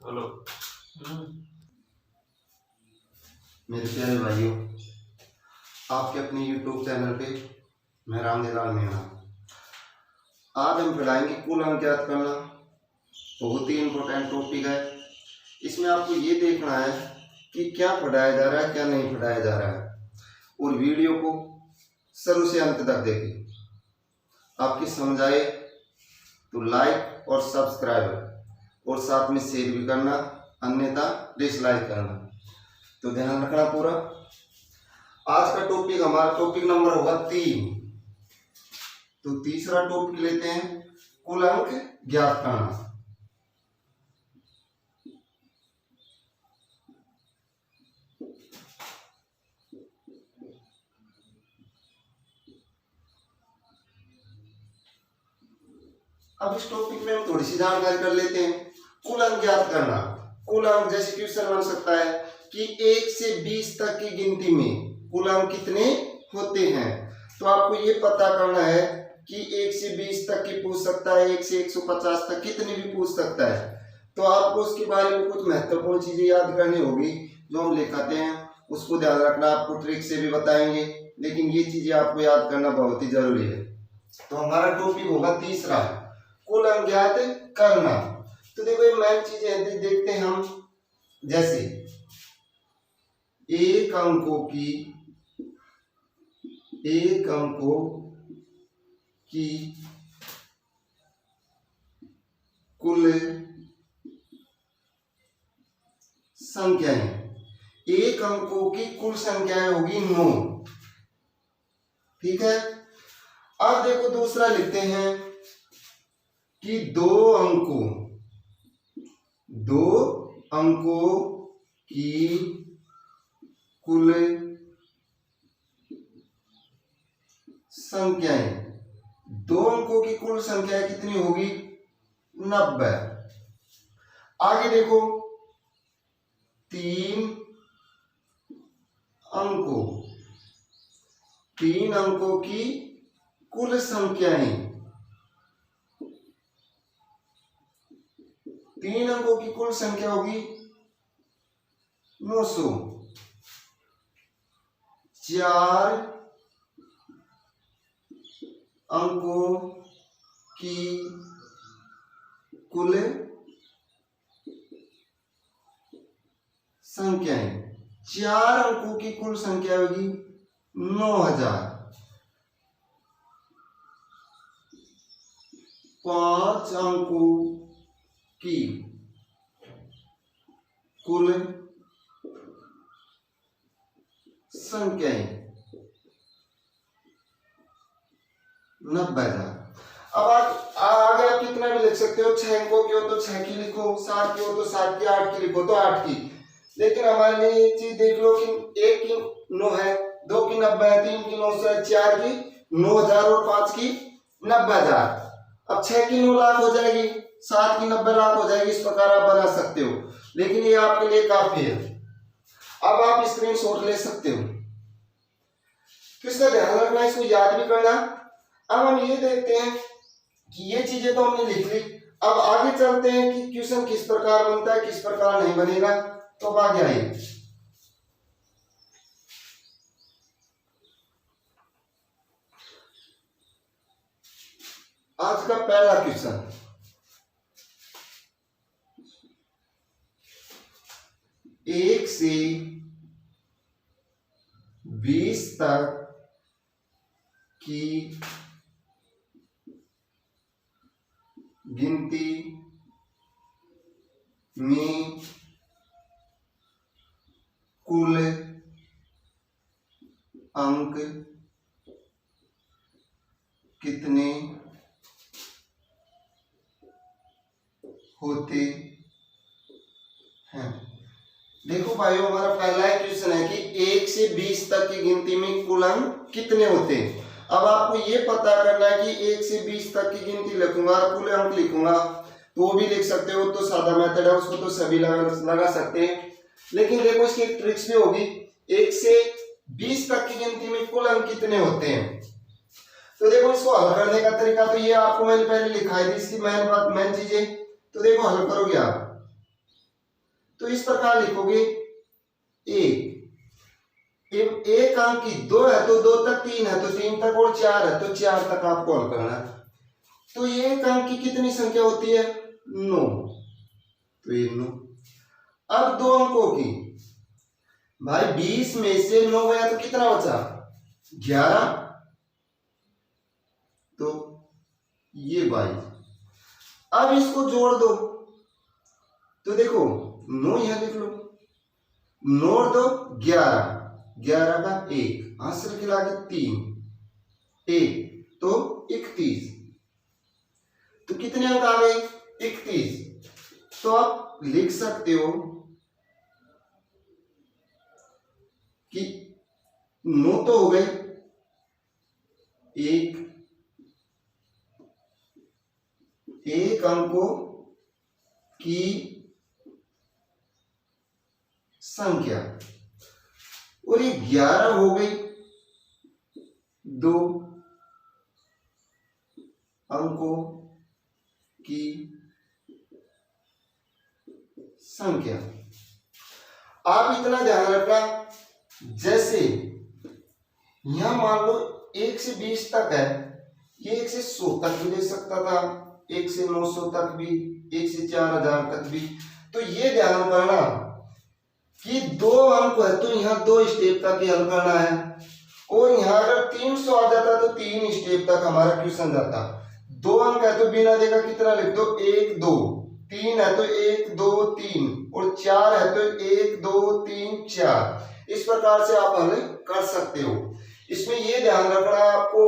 Hello. मेरे प्यारे भाइयों, आपके अपने YouTube चैनल पे मैं रामदेलाल मीणा। आज हम पढ़ाएंगे कुल अंक ज्ञात करना। बहुत ही इम्पोर्टेंट टॉपिक है। इसमें आपको ये देखना है कि क्या पढ़ाया जा रहा है, क्या नहीं पढ़ाया जा रहा है, और वीडियो को शुरू से अंत तक देखें। आपकी समझ आए तो लाइक और सब्सक्राइब और साथ में शेयर भी करना, अन्यथा डिसलाइक करना। तो ध्यान रखना पूरा। आज का टॉपिक हमारा टॉपिक नंबर होगा 3। तो तीसरा टॉपिक लेते हैं कुल अंक ज्ञात करना। अब इस टॉपिक में हम थोड़ी सी जानकारी कर लेते हैं। कुल अंक ज्ञात करना। कुल अंक जैसे क्वेश्चन बन सकता है कि 1 से 20 तक की गिनती में कुल अंक कितने होते हैं। तो आपको ये पता करना है कि 1 से 20 तक की पूछ सकता है, 1 से 150 तक कितनी भी पूछ सकता है। तो आपको उसके बारे में कुछ महत्वपूर्ण चीजें याद करनी होगी जो हम लिखाते हैं, उसको ध्यान रखना। आपको ट्रिक से भी बताएंगे, लेकिन ये चीजें आपको याद करना बहुत ही जरूरी है। तो हमारा टॉपिक होगा तीसरा, कुल अंक ज्ञात करना। तो देखो ये मेन चीजें देखते हैं हम। जैसे एक अंकों की कुल संख्याएं, एक अंकों की कुल संख्याएं होगी 9। ठीक है। अब देखो दूसरा लिखते हैं कि दो अंकों की कुल संख्याएं, 2 अंकों की कुल संख्या कितनी होगी? 90। आगे देखो 3 अंकों की कुल संख्याएं, 3 अंकों की कुल संख्या होगी 900। 4 अंकों की कुल संख्याएं, 4 अंकों की कुल संख्या होगी 9000। 5 अंकों की कुल संख्याएं 90,000। अब आगे आप कितना भी लिख सकते हो। 6 अंकों की हो तो 6 की लिखो, 7 की हो तो 7 की, 8 की लिखो तो 8 की। लेकिन हमारे लिए एक चीज देख लो कि 1 की 9 है, 2 की 90 है, 3 की 900 है, 4 की 9000 और 5 की 90,000। अब 6 की 9 लाख हो जाएगी, 7 की 90 लाख हो जाएगी। इस प्रकार आप बना सकते हो, लेकिन ये आपके लिए काफी है। अब आप स्क्रीनशॉट ले सकते हो। तो इसका ध्यान रखना, इसको याद भी करना। अब हम ये देखते हैं कि ये चीजें तो हमने लिख ली। अब आगे चलते हैं कि क्वेश्चन किस प्रकार बनता है, किस प्रकार नहीं बनेगा। तो अब आगे आइए। आज का पहला क्वेश्चन, 1 से 20 तक की गिनती में कुल अंक कितने होते हैं। देखो भाइयों, हमारा पहला क्वेश्चन है कि 1 से 20 तक की गिनती में कुल अंक कितने होते हैं। अब आपको ये पता करना है कि 1 से 20 तक की गिनती लिखूंगा, कुल अंक लिखूंगा, तो वो भी लिख सकते हो। तो सादा मेथड है, उसको तो सभी लगा सकते हैं। लेकिन देखो इसकी एक ट्रिक्स भी होगी। 1 से 20 तक की गिनती में कुल अंक कितने होते हैं। तो देखो इसको हल करने का तरीका तो ये आपको मैंने पहले लिखाई थी, इसकी मेन चीजें। तो देखो हल करोगे आप तो इस प्रकार लिखोगे एक, एक अंक की 2 है तो 2 तक, 3 है तो 3 तक, और 4 है तो 4 तक आपको हल करना है। तो एक अंक की कितनी संख्या होती है? 9। तो ये 9। अब 2 अंकों की, भाई 20 में से 9 गया तो कितना बचा? 11। तो ये 22। अब इसको जोड़ दो तो देखो 9 यहां लिख लो, 9 और 2 11, 11 का 1, हाथ खिला के 3, 1 तो 31। तो कितने अंक आ गए? 31। तो आप लिख सकते हो कि 9 तो हो गए, एक अंकों की संख्या, और ये 11 हो गई 2 अंकों की संख्या। आप इतना ध्यान रखना, जैसे यहां मान लो 1 से 20 तक है, ये 1 से 100 तक भी ले सकता था, 1 से 900 तक भी, 1 से 4000 तक भी। तो ये ध्यान करना कि 2 अंक है तो यहाँ 2 स्टेप तक ही हल करना है, और यहाँ अगर 300 आ जाता तो 3 स्टेप तक हमारा क्वेश्चन जाता। 2 अंक है तो बिना देखा कितना लिख दो, 1 2, 3 है तो 1 2 3, और 4 है तो 1 2 3 4। इस प्रकार से आप हल कर सकते हो। इसमें ये ध्यान रखना है आपको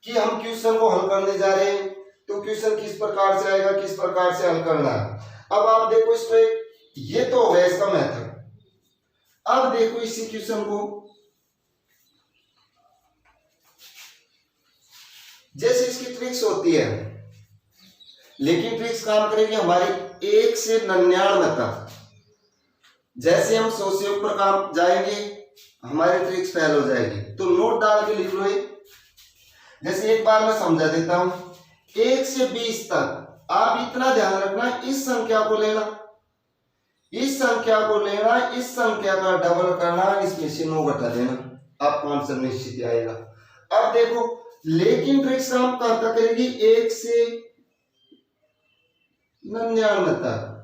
कि हम क्वेश्चन को हल करने जा रहे हैं तो क्वेश्चन किस प्रकार से आएगा, किस प्रकार से हल करना है। अब आप देखो इसमें, ये तो हो गया इसका मेथड। अब देखो इसी क्वेश्चन को, जैसे इसकी ट्रिक्स होती है, लेकिन ट्रिक्स काम करेगी हमारी 1 से 99 तक। जैसे हम 100 से ऊपर काम जाएंगे हमारी ट्रिक्स फेल हो जाएगी। तो नोट डाल के लिख लो ये। जैसे एक बार मैं समझा देता हूं, 1 से 20 तक आप इतना ध्यान रखना, इस संख्या को लेना, इस संख्या को लेना, इस संख्या का डबल करना, इसमें से 9 घटा देना, आपको आंसर निश्चित आएगा। अब देखो, लेकिन ट्रिक्स काम कहां तक करेगी? 1 से 99 तक,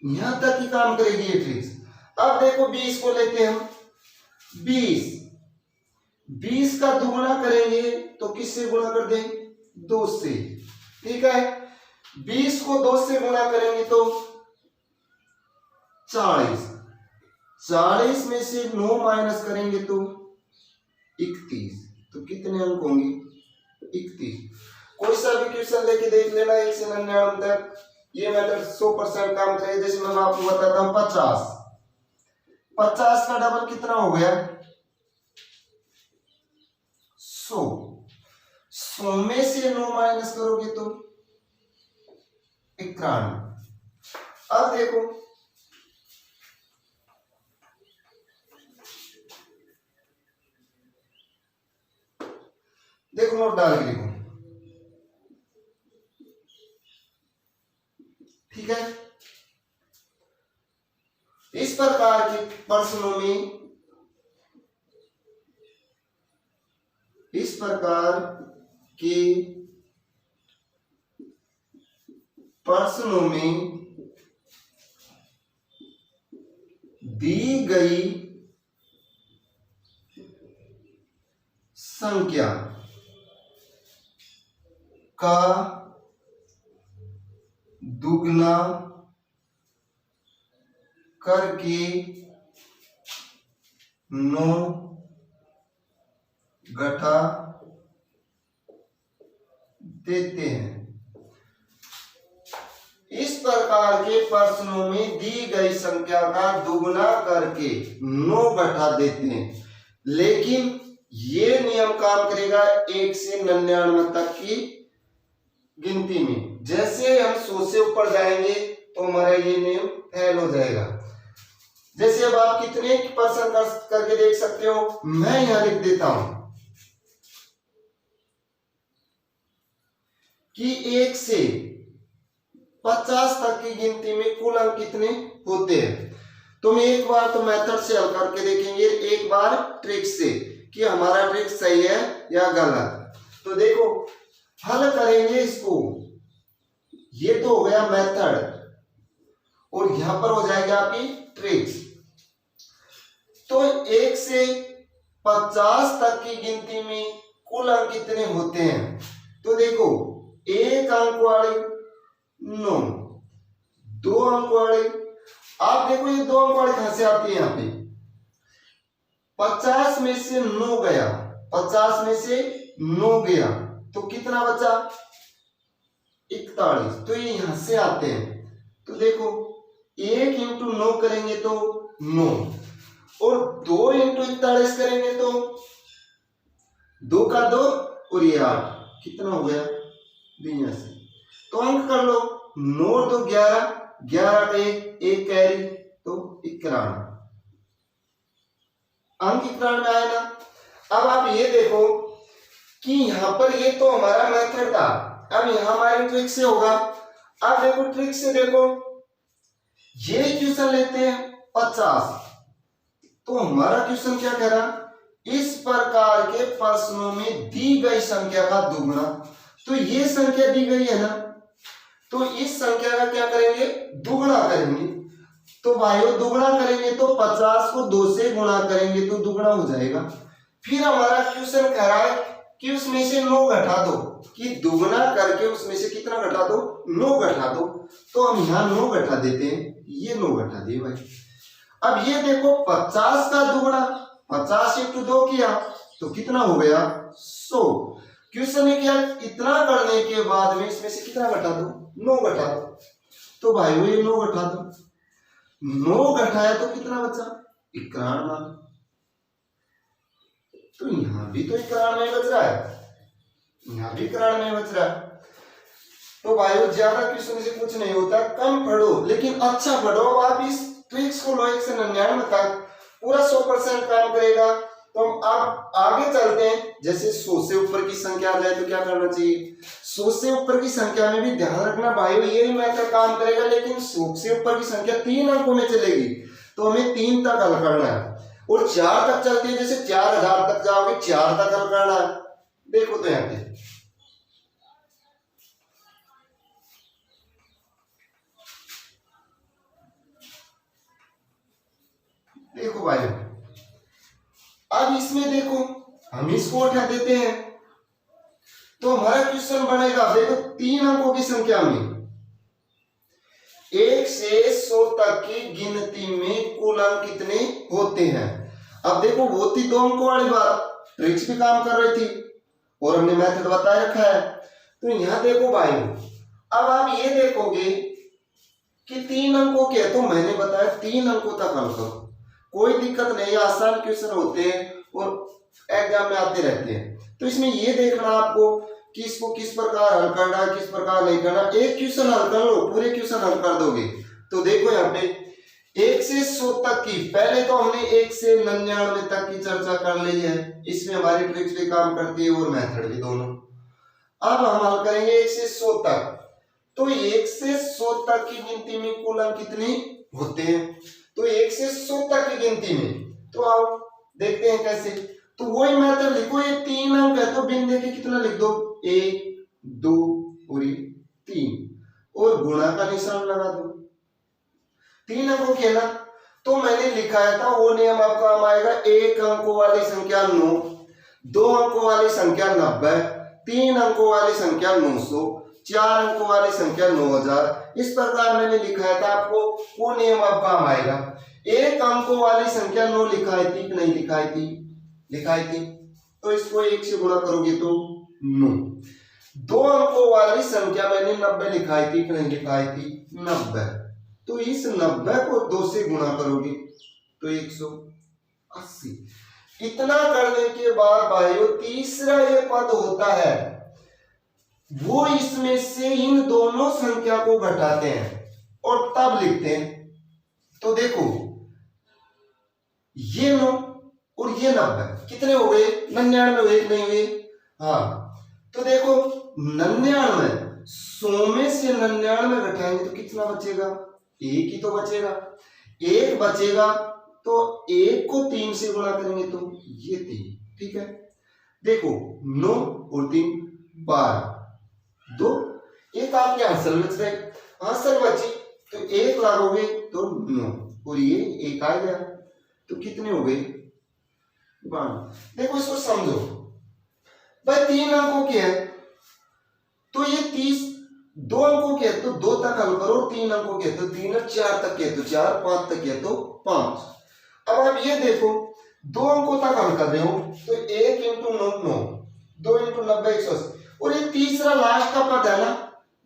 यहां तक ही काम करेगी ये ट्रिक्स। अब देखो 20 को लेते हैं हम, 20 का दुगुना करेंगे तो किससे गुणा कर दें? 2 से। ठीक है, 20 को 2 से गुणा करेंगे तो 40, 40 में से 9 माइनस करेंगे तो 31। तो कितने अंक होंगे? 31। कोई सा भी क्वेश्चन लेके देख लेना 1 से 99 तक, ये मेथड 100% काम करेगा। जैसे मैं आपको बताता हूं 50 का डबल कितना हो गया? 100 में से 9 माइनस करोगे तो 91। अब देखो, देखो नोट डाल के लिखो। ठीक है, इस प्रकार के प्रश्नों में, इस प्रकार के प्रश्नों में दी गई संख्या का दुगना करके 9 घटा देते हैं। इस प्रकार के प्रश्नों में दी गई संख्या का दुगना करके 9 घटा देते हैं, लेकिन ये नियम काम करेगा 1 से 99 तक की गिनती में। जैसे हम 100 से ऊपर जाएंगे तो हमारा ये नियम फेल हो जाएगा। जैसे अब आप कितने परसेंट करके देख सकते हो, मैं यहां लिख देता हूं कि 1 से 50 तक की गिनती में कुल अंक कितने होते हैं। तो हम एक बार तो मेथड से हल करके देखेंगे, एक बार ट्रिक से कि हमारा ट्रिक सही है या गलत। तो देखो हल करेंगे इसको, ये तो हो गया मेथड और यहां पर हो जाएगा आपकी ट्रिक्स। तो 1 से 50 तक की गिनती में कुल अंक कितने होते हैं। तो देखो 1 अंक वाले 9, 2 अंक वाले, आप देखो ये 2 अंक वाले कहां से आती है, यहाँ पे 50 में से 9 गया, 50 में से 9 गया तो कितना बचा 41, तो ये यहां से आते हैं। तो देखो 1 इंटू 9 करेंगे तो 9 और 2 इंटू 41 करेंगे तो 2 का 2 और ये 8, कितना हो गया 82। तो अंक कर लो, 9 2 11, 11 का 1 कैरी तो 91, अंक 91 आया ना। अब आप ये देखो कि यहां पर ये तो हमारा मेथड था, अब यहां हमारी ट्रिक से होगा। अब देखो ट्रिक से देखो, ये क्वेश्चन लेते हैं 50, तो हमारा क्वेश्चन क्या कह रहा, इस प्रकार के प्रश्नों में दी गई संख्या का दुगुना। तो ये संख्या दी गई है ना, तो इस संख्या का क्या करेंगे दुगुना करेंगे। तो भाइयों दुगुना करेंगे तो 50 को 2 से गुणा करेंगे तो दुगुना हो जाएगा। फिर हमारा क्वेश्चन कह रहा है कि उसमें से 9 घटा दो, कि दुगुना करके उसमें से कितना घटा दो 9 घटा दो। तो हम यहाँ 9 घटा देते हैं, ये 9 घटा दिए भाई। अब ये देखो 50 का दुगुना 50 इंटू 2 किया तो कितना हो गया 100। क्वेश्चन ने किया इतना करने के बाद में इसमें से कितना घटा दो 9 घटा दो। तो भाई वो ये 9 घटा दो, 9 घटाया तो कितना बचा 91। तो यहां भी तो 91 बच रहा है, यहां भी 91 बच रहा है। तो भाइयों ज्यादा क्वेश्चन से कुछ नहीं होता, कम पढ़ो लेकिन अच्छा पढ़ो। आप इस ट्रिक्स को लो 1 से 99 तक पूरा 100% काम करेगा। तो हम आप आगे चलते हैं, जैसे 100 से ऊपर की संख्या आ जाए तो क्या करना चाहिए। 100 से ऊपर की संख्या में भी ध्यान रखना भाइयों, ये भी मेथड काम करेगा, लेकिन 100 से ऊपर की संख्या 3 अंकों में चलेगी, तो हमें 3 तक हल करना है। और 4 तक चलती है, जैसे 4000 तक जाओगे 4 तक हल करना है। देखो तो यहाँ पे देखो भाई, अब इसमें देखो हम इसको उठा देते हैं तो हमारा क्वेश्चन बनेगा, देखो 3 अंकों की संख्या में 1 से 100 तक की गिनती में कुल अंक कितने होते हैं। अब देखो वो थी 2 अंकों वाली बात, ट्रिक्स भी काम कर रही थी और हमने मेथड बता रखा है। तो यहां देखो भाई, अब आप ये देखोगे कि 3 अंकों के, तो मैंने बताया 3 अंकों तक हल करो, कोई दिक्कत नहीं, आसान क्वेश्चन होते हैं और एग्जाम में आते रहते हैं। तो इसमें ये देखना आपको कि इसको किस प्रकार हल करना है, किस प्रकार नहीं करना। एक क्वेश्चन हल कर लो, पूरे क्वेश्चन हल कर दोगे। तो देखो यहाँ पे 1 से 100 तक की, पहले तो हमने 1 से 99 तक की चर्चा कर ली है, इसमें हमारी ट्रिक्स भी काम करती है और मेथड भी दोनों। अब हम हल करेंगे 1 से 100 तक। तो 1 से 100 तक की गिनती में कुल अंक कितने होते हैं। तो 1 से 100 तक की गिनती में, तो आओ देखते हैं कैसे। तो वही मेथड लिखो, ये 3 अंक है तो बिन देके कितना लिख दो 1 2 और 3 और गुणा का निशान लगा दो। 3 अंकों के ना, तो मैंने लिखाया था वो नियम आपका काम आएगा। 1 अंकों वाली संख्या 9, 2 अंकों वाली संख्या 90, 3 अंकों वाली संख्या 900, 4 अंकों वाली संख्या 9000। इस प्रकार मैंने लिखाया था आपको, वो नियम अब काम आएगा। 1 अंकों वाली संख्या 9 लिखाई थी कि नहीं लिखाई थी, लिखाई थी, तो इसको 1 से गुणा करोगे तो 9। 2 अंकों वाली संख्या मैंने 90 लिखाई थी कि नहीं लिखाई थी 90, तो इस 90 को 2 से गुणा करोगे तो 180। इतना करने के बाद भाइयों तीसरा ये पद होता है, वो इसमें से इन दोनों संख्या को घटाते हैं और तब लिखते हैं। तो देखो ये 9 और ये 90 कितने हो गए 99 हुए नहीं हुए। हाँ तो देखो 99 100 में से 99 घटाएंगे तो कितना बचेगा? एक ही तो बचेगा। एक बचेगा तो एक को 3 से गुणा करेंगे तो ये 3, ठीक है। देखो 9 और 3 12, 2 एक आपके आंसर बच गए। आंसर बची तो एक लागोगे तो 9 और ये एक आ गया तो कितने हो गए? 12। देखो इसको समझो भाई, 3 अंकों की है तो ये 30, 2 अंकों के है तो 2 तक हल करो, 3 अंकों के तो 3 और 4 तक के तो 4, 5 तक के तो 5। अब आप ये देखो 2 अंकों तक हल कर रहे हो तो 1 इंटू 9 9, 2 इंटू 90 180, और ये तीसरा लास्ट का पद है ना,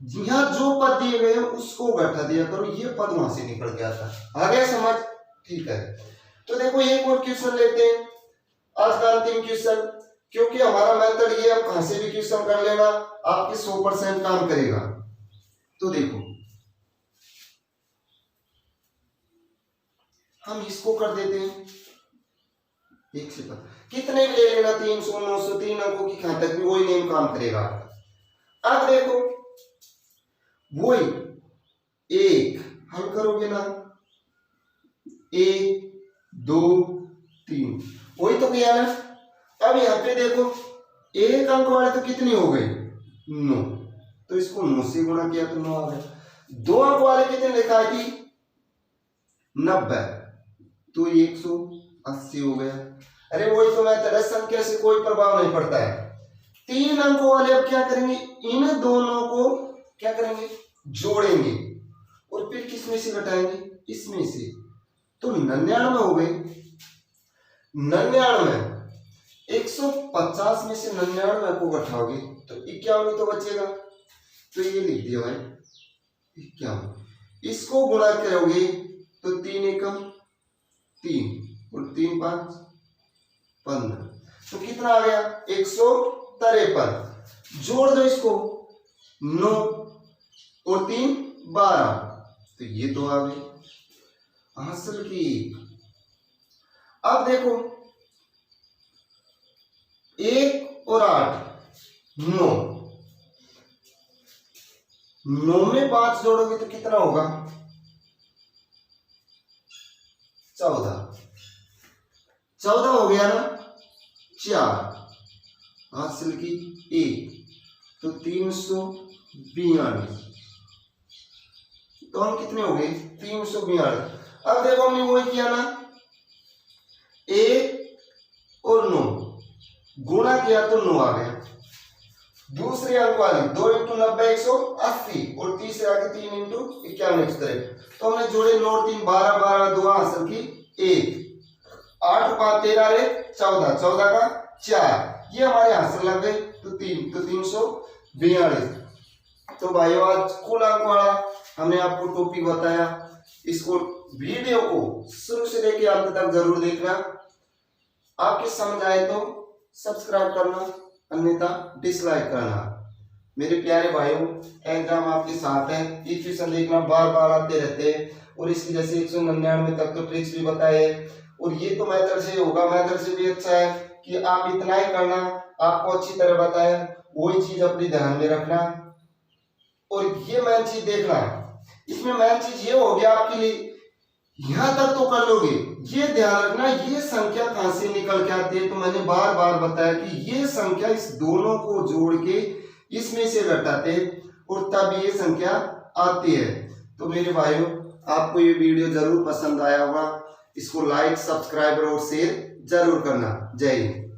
यहाँ जो पद दिए गए उसको घटा दिया करो, ये पद वहां से निकल गया था। आ गया समझ? ठीक है। तो देखो एक और क्वेश्चन लेते हैं, आज का अंतिम क्वेश्चन, क्योंकि हमारा मेथड ये, आप कहां से भी क्वेश्चन कर लेना, आपके 100% काम करेगा। तो देखो हम इसको कर देते हैं एक से पर, कितने भी ले लेना, 300 900, 3 अंकों की खां तक भी वही नेम काम करेगा। अब देखो वही एक हल करोगे ना, 1 2 3 वही तो किया ना। अब यहाँ पे देखो एक अंक वाले तो कितनी हो गई? 9, तो इसको 9 से गुणा किया तो 9 आ गया। 2 अंक वाले कितने लिखा थी? 90, तो 180 हो गया। अरे वही तो मैं संख्या से कोई प्रभाव नहीं पड़ता है। 3 अंकों वाले अब क्या करेंगे? इन दोनों को क्या करेंगे? जोड़ेंगे और फिर किसमें से घटाएंगे? इसमें से, तो 99 हो गए। 99 150 में से 99 को घटाओगे तो 51 तो बचेगा, तो ये लिख दिया भाई 51। इसको गुणा करोगे तो 3 एकम 3 और 3 5 15, तो कितना आ गया? 153। जोड़ दो इसको, 9 और 3 12, तो ये तो आ गए हासिल की। अब देखो 1 और 8 9, 9 में 5 जोड़ोगे तो कितना होगा? 14 हो गया ना। 4 हासिल की 1, तो 342, तो हम कितने हो गए? 342। अब देखो हमने वही किया ना, 1 और 9 गुणा किया तो 9 आ गया। दूसरे अंक वाली 2 इंटू 90 180, और तीसरे आगे 3 इंटू 51 153, तो हमने जोड़े 9 और 3 12 12 2 हासिल की 1, 8 5 13 रे 14, 14 का 4, ये हमारे हासिल लग गए तो 3, तो 342। तो भाइयों आज कुल अंक वाला हमने आपको टॉपिक बताया। इसको वीडियो को शुरू से लेकर अंत तक जरूर देखना। आपके समझ आए तो सब्सक्राइब करना, अन्यथा डिसलाइक करना। मेरे प्यारे भाइयों, एग्जाम आपके साथ है, ये क्वेश्चन देखना, बार बार आते रहते हैं, और इसकी जैसे 199 तक तो ट्रिक्स भी बताए, और ये तो मेथड से होगा, मेथड से भी अच्छा है कि आप इतना ही करना, आपको अच्छी तरह बताया, वही चीज अपनी ध्यान में रखना। और ये मेन चीज देखना, इसमें मेन चीज ये हो गया आपके लिए, यहां तक तो कर लोगे, ये ध्यान रखना ये संख्या कहां से निकल के आती है। तो मैंने बार बार बताया कि ये संख्या इस दोनों को जोड़ के इसमें से घटाते और तब ये संख्या आती है। तो मेरे भाइयों, आपको ये वीडियो जरूर पसंद आया होगा, इसको लाइक सब्सक्राइब और शेयर जरूर करना। जय हिंद।